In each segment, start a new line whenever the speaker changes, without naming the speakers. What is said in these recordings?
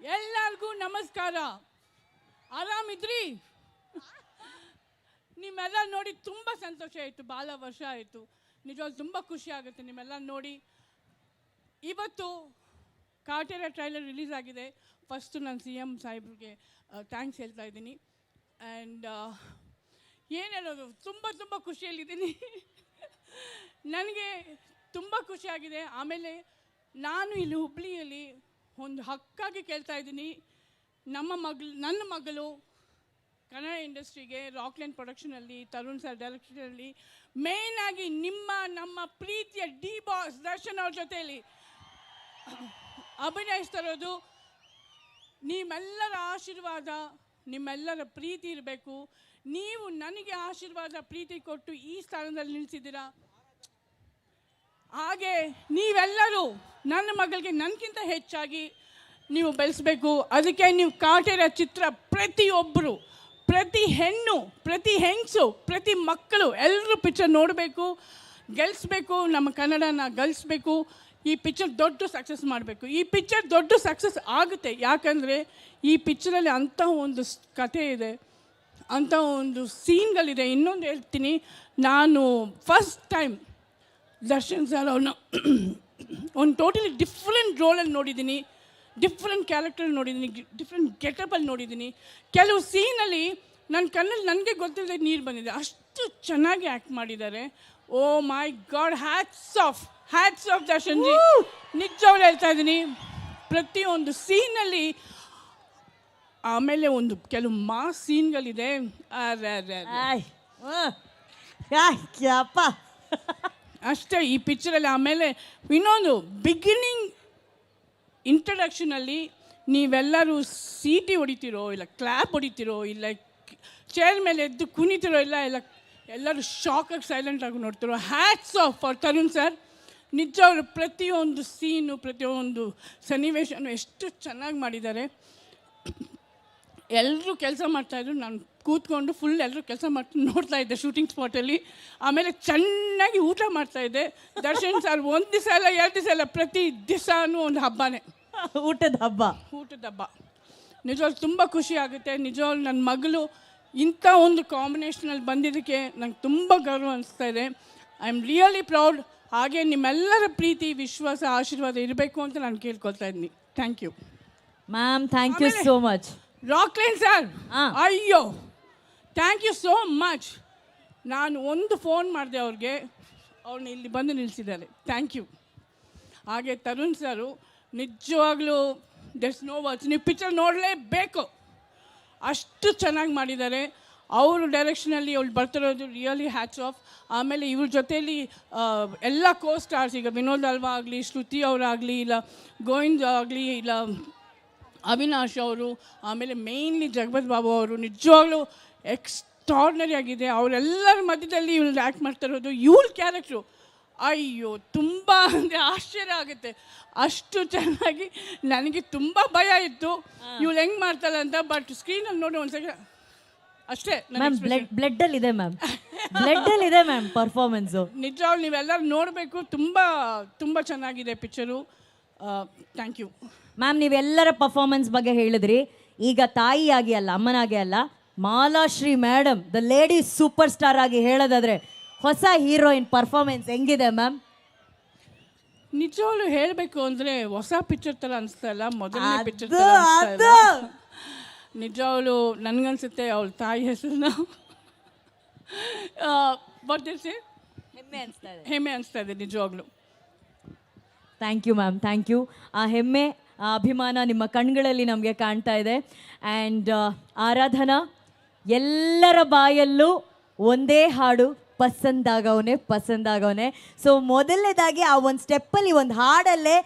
ಎಲ್ಲರಿಗೂ ನಮಸ್ಕಾರ. ಆರಾಮಿದ್ರಿ? ನಿಮ್ಮೆಲ್ಲ ನೋಡಿ ತುಂಬ ಸಂತೋಷ ಆಯಿತು. ಭಾಳ ವರ್ಷ ಆಯಿತು. ನಿಜವಾಗ್ಲೂ ತುಂಬ ಖುಷಿ ಆಗುತ್ತೆ ನಿಮ್ಮೆಲ್ಲ ನೋಡಿ. ಇವತ್ತು ಕಾಟೇರ ಟ್ರೈಲರ್ ರಿಲೀಸ್ ಆಗಿದೆ. ಫಸ್ಟು ನಾನು CM ಸಾಹೇಬ್ರಿಗೆ ಥ್ಯಾಂಕ್ಸ್ ಹೇಳ್ತಾ ಇದ್ದೀನಿ. ಆ್ಯಂಡ್ ಏನು ಹೇಳೋದು, ತುಂಬ ತುಂಬ ಖುಷಿಯಲ್ಲಿದ್ದೀನಿ. ನನಗೆ ತುಂಬ ಖುಷಿಯಾಗಿದೆ. ಆಮೇಲೆ ನಾನು ಇಲ್ಲಿ ಹುಬ್ಳಿಯಲ್ಲಿ ಒಂದು ಹಕ್ಕಾಗಿ ಕೇಳ್ತಾ ಇದ್ದೀನಿ. ನನ್ನ ಮಗಳು ಕನ್ನಡ ಇಂಡಸ್ಟ್ರಿಗೆ ರಾಕ್ಲೈನ್ ಪ್ರೊಡಕ್ಷನಲ್ಲಿ, ತರುಣ್ ಸರ್ ಡೈರೆಕ್ಷನಲ್ಲಿ, ಮೇಯ್ನಾಗಿ ನಮ್ಮ ಪ್ರೀತಿಯ ಡಿ ಬಾಸ್ ದರ್ಶನ್ ಅವ್ರ ಜೊತೆಯಲ್ಲಿ ಅಭಿನಯಿಸ್ತಿರೋದು. ನಿಮ್ಮೆಲ್ಲರ ಆಶೀರ್ವಾದ, ನಿಮ್ಮೆಲ್ಲರ ಪ್ರೀತಿ ಇರಬೇಕು. ನೀವು ನನಗೆ ಆಶೀರ್ವಾದ ಪ್ರೀತಿ ಕೊಟ್ಟು ಈ ಸ್ಥಾನದಲ್ಲಿ ನಿಲ್ಲಿಸಿದ್ದೀರಾ. ಹಾಗೆ ನೀವೆಲ್ಲರೂ ನನ್ನ ಮಗಳಿಗೆ ನನಗಿಂತ ಹೆಚ್ಚಾಗಿ ನೀವು ಬೆಳೆಸಬೇಕು. ಅದಕ್ಕೆ ನೀವು ಕಾಟೇರ ಚಿತ್ರ ಪ್ರತಿಯೊಬ್ಬರು, ಪ್ರತಿ ಹೆಣ್ಣು, ಪ್ರತಿ ಹೆಂಗಸು, ಪ್ರತಿ ಮಕ್ಕಳು ಎಲ್ಲರೂ ಪಿಕ್ಚರ್ ನೋಡಬೇಕು, ಗೆಲ್ಲಿಸ್ಬೇಕು. ನಮ್ಮ ಕನ್ನಡನ ಗೆಲ್ಲಿಸ್ಬೇಕು. ಈ ಪಿಕ್ಚರ್ ದೊಡ್ಡ ಸಕ್ಸಸ್ ಮಾಡಬೇಕು. ಈ ಪಿಕ್ಚರ್ ದೊಡ್ಡ ಸಕ್ಸಸ್ ಆಗುತ್ತೆ. ಯಾಕಂದರೆ ಈ ಪಿಕ್ಚರಲ್ಲಿ ಅಂಥ ಒಂದು ಕಥೆ ಇದೆ, ಅಂಥ ಒಂದು ಸೀನ್ಗಳಿದೆ. ಇನ್ನೊಂದು ಹೇಳ್ತೀನಿ, ನಾನು ಫಸ್ಟ್ ಟೈಮ್ ದರ್ಶನ್ ಸರ್ ಅವ್ರನ್ನ ಒಂದು ಟೋಟಲಿ ಡಿಫ್ರೆಂಟ್ ರೋಲಲ್ಲಿ ನೋಡಿದ್ದೀನಿ, ಡಿಫ್ರೆಂಟ್ ಕ್ಯಾರೆಕ್ಟರ್ ನೋಡಿದ್ದೀನಿ, ಡಿಫ್ರೆಂಟ್ ಗೆಟಪಲ್ಲಿ ನೋಡಿದ್ದೀನಿ. ಕೆಲವು ಸೀನಲ್ಲಿ ನನ್ನ ಕಣ್ಣಲ್ಲಿ ನನಗೆ ಗೊತ್ತಿಲ್ಲದೆ ನೀರು ಬಂದಿದೆ. ಅಷ್ಟು ಚೆನ್ನಾಗಿ ಆ್ಯಕ್ಟ್ ಮಾಡಿದ್ದಾರೆ. Oh my god, hats off Darshan ji. ನಿಜವಾಗ್ಲೂ ಹೇಳ್ತಾ ಇದ್ದೀನಿ, ಪ್ರತಿಯೊಂದು ಸೀನಲ್ಲಿ. ಆಮೇಲೆ ಒಂದು ಕೆಲವು ಮಾಸ್ ಸೀನ್ಗಳಿದೆ. ಅಷ್ಟೇ ಈ ಪಿಕ್ಚರಲ್ಲಿ. ಆಮೇಲೆ ಇನ್ನೊಂದು ಬಿಗಿನಿಂಗ್ ಇಂಟ್ರಡಕ್ಷನಲ್ಲಿ ನೀವೆಲ್ಲರೂ ಸೀಟಿ ಹೊಡಿತೀರೋ, ಇಲ್ಲ ಕ್ಲ್ಯಾಪ್ ಹೊಡಿತೀರೋ, ಇಲ್ಲ ಚೇರ್ ಮೇಲೆ ಎದ್ದು ಕುಣಿತಿರೋ, ಎಲ್ಲರೂ ಶಾಕಾಗಿ ಸೈಲೆಂಟಾಗಿ ನೋಡ್ತಿರೋ. Hats off for Tarun sir. ನಿಜವರು ಪ್ರತಿಯೊಂದು ಸೀನು, ಪ್ರತಿಯೊಂದು ಸನ್ನಿವೇಶನೂ ಎಷ್ಟು ಚೆನ್ನಾಗಿ ಮಾಡಿದ್ದಾರೆ. ಎಲ್ಲರೂ ಕೆಲಸ ಮಾಡ್ತಾಯಿದ್ರು. ನಾನು ಕೂತ್ಕೊಂಡು ಫುಲ್ ಎಲ್ಲರೂ ಕೆಲಸ ನೋಡ್ತಾ ಇದ್ದೆ ಶೂಟಿಂಗ್ ಸ್ಪಾಟಲ್ಲಿ. ಆಮೇಲೆ ಚೆನ್ನಾಗಿ ಊಟ ಮಾಡ್ತಾಯಿದ್ದೆ. ದರ್ಶನ್ ಸರ್ ಒಂದು ದಿವಸ ಅಲ್ಲ, 2 ದಿವಸ ಅಲ್ಲ, ಪ್ರತಿ ದಿವಸನೂ ಒಂದು ಹಬ್ಬನೇ, ಊಟದ ಹಬ್ಬ. ನಿಜವಾಗ್ಲೂ ತುಂಬ ಖುಷಿ ಆಗುತ್ತೆ. ನಿಜವಾಗ್ಲೂ ನನ್ನ ಮಗಳು ಇಂಥ ಒಂದು ಕಾಂಬಿನೇಷನಲ್ಲಿ ಬಂದಿದ್ದಕ್ಕೆ ನಂಗೆ ತುಂಬ ಗೌರವ ಅನಿಸ್ತಾ ಇದೆ. I am really proud. ಹಾಗೆ ನಿಮ್ಮೆಲ್ಲರ ಪ್ರೀತಿ, ವಿಶ್ವಾಸ, ಆಶೀರ್ವಾದ ಇರಬೇಕು ಅಂತ ನಾನು ಕೇಳ್ಕೊಳ್ತಾ ಇದ್ದೀನಿ. Thank you
ma'am. Thank you so much.
Rockline sir, ಅಯ್ಯೋ ಥ್ಯಾಂಕ್ ಯು ಸೋ ಮಚ್. ನಾನು ಒಂದು ಫೋನ್ ಮಾಡಿದೆ ಅವ್ರಿಗೆ, ಅವ್ರನ್ನ ಇಲ್ಲಿ ಬಂದು ನಿಲ್ಲಿಸಿದ್ದಾರೆ. Thank you. ಹಾಗೆ ತರುಣ್ ಸರು ನಿಜವಾಗ್ಲೂ ದೆಟ್ಸ್ ನೋ ವರ್ಡ್ಸ್. ನೀವು ಪಿಕ್ಚರ್ ನೋಡಲೇಬೇಕು, ಅಷ್ಟು ಚೆನ್ನಾಗಿ ಮಾಡಿದ್ದಾರೆ. ಅವರು ಡೈರೆಕ್ಷನಲ್ಲಿ ಅವ್ಳು ಬರ್ತಿರೋದು ರಿಯಲಿ ಹ್ಯಾಟ್ಸ್ ಆಫ್. ಆಮೇಲೆ ಇವ್ರ ಜೊತೆಯಲ್ಲಿ ಎಲ್ಲ ಕೋ ಸ್ಟಾರ್ಸ್, ಈಗ ವಿನೋದ್ ಅಲ್ವಾ ಆಗಲಿ, ಶ್ರುತಿ ಅವರಾಗಲಿ, ಇಲ್ಲ ಗೋವಿಂದ್ ಆಗಲಿ, ಇಲ್ಲ ಅವಿನಾಶ್ ಅವರು, ಆಮೇಲೆ ಮೇಯ್ನ್ಲಿ ಜಗಪತ್ ಬಾಬು ಅವರು, ನಿಜವಾಗ್ಲೂ ಎಕ್ಸ್ಟ್ರಾರ್ಡ್ನರಿ ಆಗಿದೆ. ಅವರೆಲ್ಲರ ಮಧ್ಯದಲ್ಲಿ ಇವಳು ಆ್ಯಕ್ಟ್ ಮಾಡ್ತಿರೋದು. ಇವಳ ಕ್ಯಾರೆಕ್ಟ್ರು ಅಯ್ಯೋ ತುಂಬ ಅಂದರೆ ಆಶ್ಚರ್ಯ ಆಗುತ್ತೆ. ಅಷ್ಟು ಚೆನ್ನಾಗಿ. ನನಗೆ ತುಂಬ ಭಯ ಇತ್ತು ಇವಳು ಹೆಂಗೆ ಮಾಡ್ತಾಳೆ ಅಂತ. ಬಟ್ ಸ್ಕ್ರೀನಲ್ಲಿ ನೋಡಿ ಒಂದು ಸೆಕೆಂಡ್ ಅಷ್ಟೇ.
ಬ್ಲಡ್ಡಲ್ಲಿದೆ ಮ್ಯಾಮ್ ಪರ್ಫಾರ್ಮೆನ್ಸು.
ನಿಜವಾಗ್ಲೂ ನೀವೆಲ್ಲರೂ ನೋಡಬೇಕು. ತುಂಬ ತುಂಬ ಚೆನ್ನಾಗಿದೆ ಪಿಕ್ಚರು. Thank you
ma'am. ನೀವೆಲ್ಲರ ಪರ್ಫಾರ್ಮೆನ್ಸ್ ಬಗ್ಗೆ ಹೇಳಿದ್ರಿ. ಈಗ ತಾಯಿಯಾಗಿ ಅಲ್ಲ, ಅಮ್ಮನಾಗಿ ಅಲ್ಲ, Malashri madam the lady superstar ಆಗಿ ಹೇಳೋದಾದ್ರೆ ಹೊಸ ಹೀರೋಯಿನ್ ಪರ್ಫಾರ್ಮೆನ್ಸ್ ಹೆಂಗಿದೆ ಮ್ಯಾಮ್?
ನಿಜವಾಗ್ಲೂ ಹೇಳಬೇಕು ಅಂದರೆ ಹೊಸ ಪಿಕ್ಚರ್ ಥರ ಅನಿಸ್ತಾ ಇಲ್ಲ, ಮೊದಲನೇ ಪಿಕ್ಚರ್ ನಿಜವಾಗ್ಲೂ ನನಗನ್ಸುತ್ತೆ. ಅವಳ ತಾಯಿ ಹೆಸರನ್ನ ಹೆಮ್ಮೆ ಅನಿಸ್ತಾ ಇದೆ ನಿಜವಾಗ್ಲೂ.
Thank you ma'am, thank you. ಆ ಹೆಮ್ಮೆ, ಆ ಅಭಿಮಾನ ನಿಮ್ಮ ಕಣ್ಗಳಲ್ಲಿ ನಮಗೆ ಕಾಣ್ತಾ ಇದೆ. ಆ್ಯಂಡ್ ಆರಾಧನಾ, ಎಲ್ಲರ ಬಾಯಲ್ಲೂ ಒಂದೇ ಹಾಡು, ಪಸಂದಾಗವನೆ. ಸೊ ಮೊದಲನೇದಾಗಿ ಆ ಒಂದು ಸ್ಟೆಪ್ಪಲ್ಲಿ, ಒಂದು ಹಾಡಲ್ಲೇ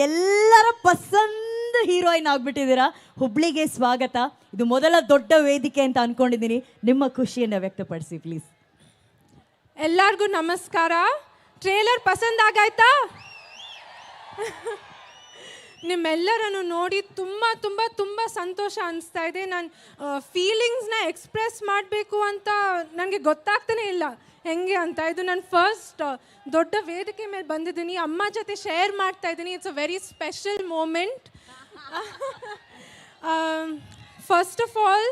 ಎಲ್ಲರ ಪಸಂದ್ ಹೀರೋಯಿನ್ ಆಗಿಬಿಟ್ಟಿದ್ದೀರಾ. ಹುಬ್ಳಿಗೆ ಸ್ವಾಗತ. ಇದು ಮೊದಲ ದೊಡ್ಡ ವೇದಿಕೆ ಅಂತ ಅಂದ್ಕೊಂಡಿದ್ದೀನಿ. ನಿಮ್ಮ ಖುಷಿಯನ್ನು ವ್ಯಕ್ತಪಡಿಸಿ ಪ್ಲೀಸ್.
ಎಲ್ಲರಿಗೂ ನಮಸ್ಕಾರ. ಟ್ರೇಲರ್ ಪಸಂದಾಗಾಯ್ತಾ? ನಿಮ್ಮೆಲ್ಲರನ್ನು ನೋಡಿ ತುಂಬ ತುಂಬ ತುಂಬ ಸಂತೋಷ ಅನಿಸ್ತಾ ಇದೆ. ನಾನು ಫೀಲಿಂಗ್ಸ್ನ ಎಕ್ಸ್ಪ್ರೆಸ್ ಮಾಡಬೇಕು ಅಂತ ನನಗೆ ಗೊತ್ತಾಗ್ತಾನೆ ಇಲ್ಲ ಹೆಂಗೆ ಅಂತ. ಇದು ನಾನು ಫಸ್ಟ್ ದೊಡ್ಡ ವೇದಿಕೆ ಮೇಲೆ ಬಂದಿದ್ದೀನಿ, ಅಮ್ಮ ಜೊತೆ ಶೇರ್ ಮಾಡ್ತಾ ಇದ್ದೀನಿ. It's a very special moment. First of all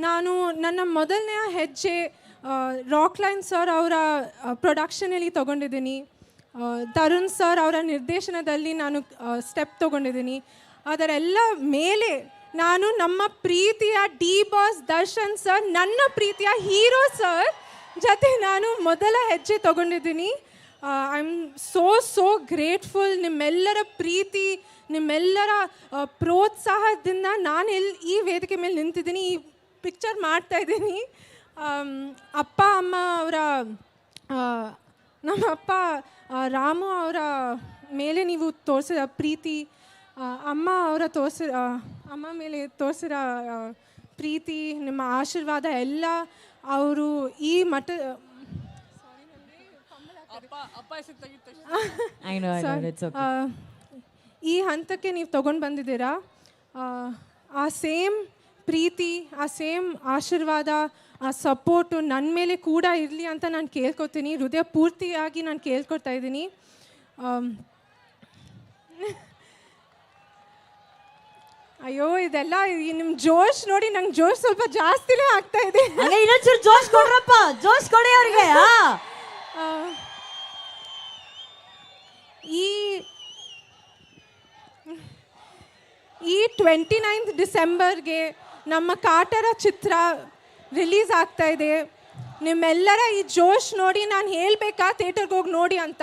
ನಾನು ನನ್ನ ಮೊದಲನೆಯ ಹೆಜ್ಜೆ ರಾಕ್ ಲೈನ್ ಸರ್ ಅವರ ಪ್ರೊಡಕ್ಷನಲ್ಲಿ ತೊಗೊಂಡಿದ್ದೀನಿ. ತರುಣ್ ಸರ್ ಅವರ ನಿರ್ದೇಶನದಲ್ಲಿ ನಾನು ಸ್ಟೆಪ್ ತೊಗೊಂಡಿದ್ದೀನಿ. ಅದರೆಲ್ಲ ಮೇಲೆ ನಾನು ನಮ್ಮ ಪ್ರೀತಿಯ ಡಿ ಬಾಸ್ ದರ್ಶನ್ ಸರ್, ನನ್ನ ಪ್ರೀತಿಯ ಹೀರೋ ಸರ್ ಜೊತೆ ನಾನು ಮೊದಲ ಹೆಜ್ಜೆ ತೊಗೊಂಡಿದ್ದೀನಿ. I am so grateful. ನಿಮ್ಮೆಲ್ಲರ ಪ್ರೀತಿ, ನಿಮ್ಮೆಲ್ಲರ ಪ್ರೋತ್ಸಾಹದಿಂದ ನಾನು ಈ ವೇದಿಕೆ ಮೇಲೆ ನಿಂತಿದ್ದೀನಿ, ಈ ಪಿಕ್ಚರ್ ಮಾಡ್ತಾಯಿದ್ದೀನಿ. ಅಪ್ಪ ಅಮ್ಮ ಅವರ, ನಮ್ಮ ಅಪ್ಪ ರಾಮು ಅವರ ಮೇಲೆ ನೀವು ತೋರಿಸಿದ ಪ್ರೀತಿ, ಅಮ್ಮ ಮೇಲೆ ತೋರಿಸಿರೋ ಪ್ರೀತಿ, ನಿಮ್ಮ ಆಶೀರ್ವಾದ ಎಲ್ಲ ಅವರು ಈ ಮಟ್ಟ ಈ ಹಂತಕ್ಕೆ ನೀವು ತೊಗೊಂಡು ಬಂದಿದ್ದೀರಾ. ಆ ಸೇಮ್ ಪ್ರೀತಿ, ಆ ಸೇಮ್ ಆಶೀರ್ವಾದ, ಆ ಸಪೋರ್ಟು ನನ್ನ ಮೇಲೆ ಕೂಡ ಇರಲಿ ಅಂತ ನಾನು ಕೇಳ್ಕೊತೀನಿ. ಹೃದಯ ಪೂರ್ತಿಯಾಗಿ ನಾನು ಕೇಳ್ಕೊತಾ ಇದ್ದೀನಿ. ಅಯ್ಯೋ, ಇದೆಲ್ಲ ನಿಮ್ಮ ಜೋಶ್ ನೋಡಿ ನಂಗೆ ಜೋಶ್ ಸ್ವಲ್ಪ ಜಾಸ್ತಿನೇ ಆಗ್ತಾ ಇದೆ.
ಇನ್ನೊಂಚೂರು ಜೋಶ್ ಕೊಡ್ರಪ್ಪ, ಜೋಶ್ ಕೊಡಿ ಅವ್ರಿಗೆ. ಈ
29 ಡಿಸೆಂಬರ್ಗೆ ನಮ್ಮ ಕಾಟರ ಚಿತ್ರ ರಿಲೀಸ್ ಆಗ್ತಾ ಇದೆ. ನಿಮ್ಮೆಲ್ಲರ ಈ ಜೋಶ್ ನೋಡಿ ನಾನು ಹೇಳ್ಬೇಕಾ ಥಿಯೇಟರ್ಗೆ ಹೋಗಿ ನೋಡಿ ಅಂತ?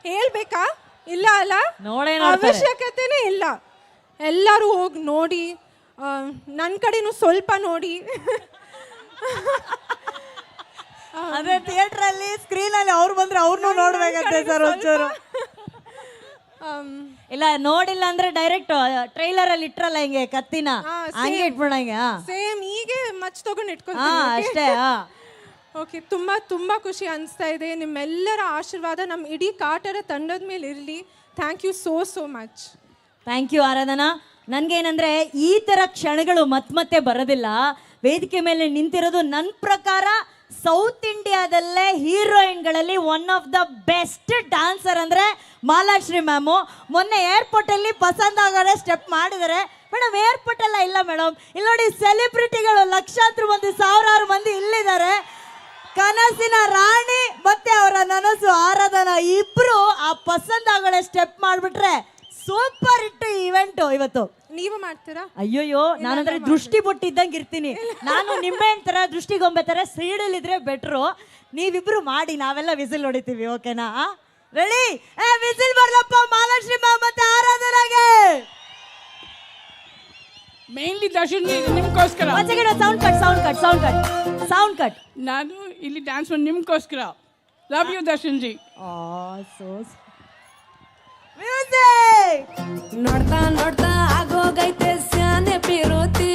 ಹೇಳ್ಬೇಕಾ? ಇಲ್ಲ ಅಲ್ಲ, ಅವಶ್ಯಕತೆನೇ ಇಲ್ಲ. ಎಲ್ಲರೂ ಹೋಗಿ ನೋಡಿ, ನನ್ನ ಕಡೆನೂ ಸ್ವಲ್ಪ ನೋಡಿ.
ಅದೇ ಥಿಯೇಟ್ರಲ್ಲಿ ಸ್ಕ್ರೀನಲ್ಲಿ ಅವ್ರು ಬಂದ್ರೆ ಅವ್ರನ್ನೂ ನೋಡ್ಬೇಕಂತೆ ಸರ್ ಒಂಚೂರು. ಇಲ್ಲ ನೋಡಿಲ್ಲ ಅಂದ್ರೆ ಡೈರೆಕ್ಟ್ ಟ್ರೈಲರ್ ಅಲ್ಲಿ ಇಟ್ರಲ್ಲ ಹಿಂಗೆ ಕತ್ತಿನ ಹಂಗೆ ಇಟ್ಬಿಡಂಗೆ
ಸೇಮ್ ಹೀಗೆ ಮಚ್ ತಗೊಂಡು
ಅಷ್ಟೇ.
ಓಕೆ, ತುಂಬ ತುಂಬ ಖುಷಿ ಅನಿಸ್ತಾ ಇದೆ. ನಿಮ್ಮೆಲ್ಲರ ಆಶೀರ್ವಾದ ನಮ್ಮ ಇಡೀ ಕಾಟರ ತಂಡದ ಮೇಲೆ ಇರಲಿ. Thank you so much.
Thank you Aradhana. ನನಗೇನಂದ್ರೆ ಈ ಥರ ಕ್ಷಣಗಳು ಮತ್ತೆ ಬರೋದಿಲ್ಲ. ವೇದಿಕೆ ಮೇಲೆ ನಿಂತಿರೋದು ನನ್ನ ಪ್ರಕಾರ ಸೌತ್ ಇಂಡಿಯಾದಲ್ಲೇ ಹೀರೋಯಿನ್ಗಳಲ್ಲಿ one of the best dancer ಅಂದರೆ ಮಾಲಾಶ್ರೀ ಮ್ಯಾಮು. ಮೊನ್ನೆ ಏರ್ಪೋರ್ಟಲ್ಲಿ ಪಸಂದ್ ಆಗೋರೆ ಸ್ಟೆಪ್ ಮಾಡಿದ್ದಾರೆ ಮೇಡಮ್. ಏರ್ಪೋರ್ಟ್ ಎಲ್ಲ ಇಲ್ಲ ಮೇಡಮ್, ಇಲ್ಲಿ ನೋಡಿ ಸೆಲೆಬ್ರಿಟಿಗಳು ಲಕ್ಷಾಂತರ ಮಂದಿ, ಸಾವಿರಾರು ಮಂದಿ ಇಲ್ಲಿದ್ದಾರೆ. ಕನಸಿನ ರಾಣಿ ಮತ್ತೆ ಅವರ ನನಸು ಆರಾಧನಾ ಇಬ್ರು ಆ ಪಸಂದ್ ಆಗೋಳೆ ಸ್ಟೆಪ್ ಮಾಡಿಬಿಟ್ರೆ ಸೂಪರ್ ಹಿಟ್ ಇವೆಂಟು ಇವತ್ತು.
ನೀವು ಮಾಡ್ತೀರಾ?
ಅಯ್ಯೋಯ್ಯೋ, ನಾನಂದ್ರೆ ದೃಷ್ಟಿ ಬೊಟ್ಟಿದ್ದಂಗೆ ಇರ್ತೀನಿ ನಾನು. ನಿಂಬೆ ತರ ದೃಷ್ಟಿಗೊಂಬೆ ತರ ಸೈಡಲ್ಲಿದ್ರೆ ಬೆಟ್ರು. ನೀವಿಬ್ರು ಮಾಡಿ, ನಾವೆಲ್ಲ ವಿಸಿಲ್ ಹೊಡಿತೀವಿ. ಓಕೆನಾ? ರೆಡಿ? ವಿಸಿಲ್ ಬರ್ಲಪ್ಪ ಮಾಲಾಶ್ರೀ ಮ್ಯಾಮ್ ಮತ್ತೆ ಆರಾಧನಾಗೆ.
ಮೇನ್ಲಿ ದರ್ಶನ್ ನಿಮ್ಗೋಸ್ಕರ.
Sound cut.
ನಾನು ಇಲ್ಲಿ ಡ್ಯಾನ್ಸ್ ಮಾಡಿ ನಿಮ್ಗೋಸ್ಕರ. Love you Darshan ji.
Music.
ನೋಡ್ತಾ ನೋಡ್ತಾ ಆಗೋಗೈತೆ ಸ್ಯಾನೆ ಪಿರೋತಿ.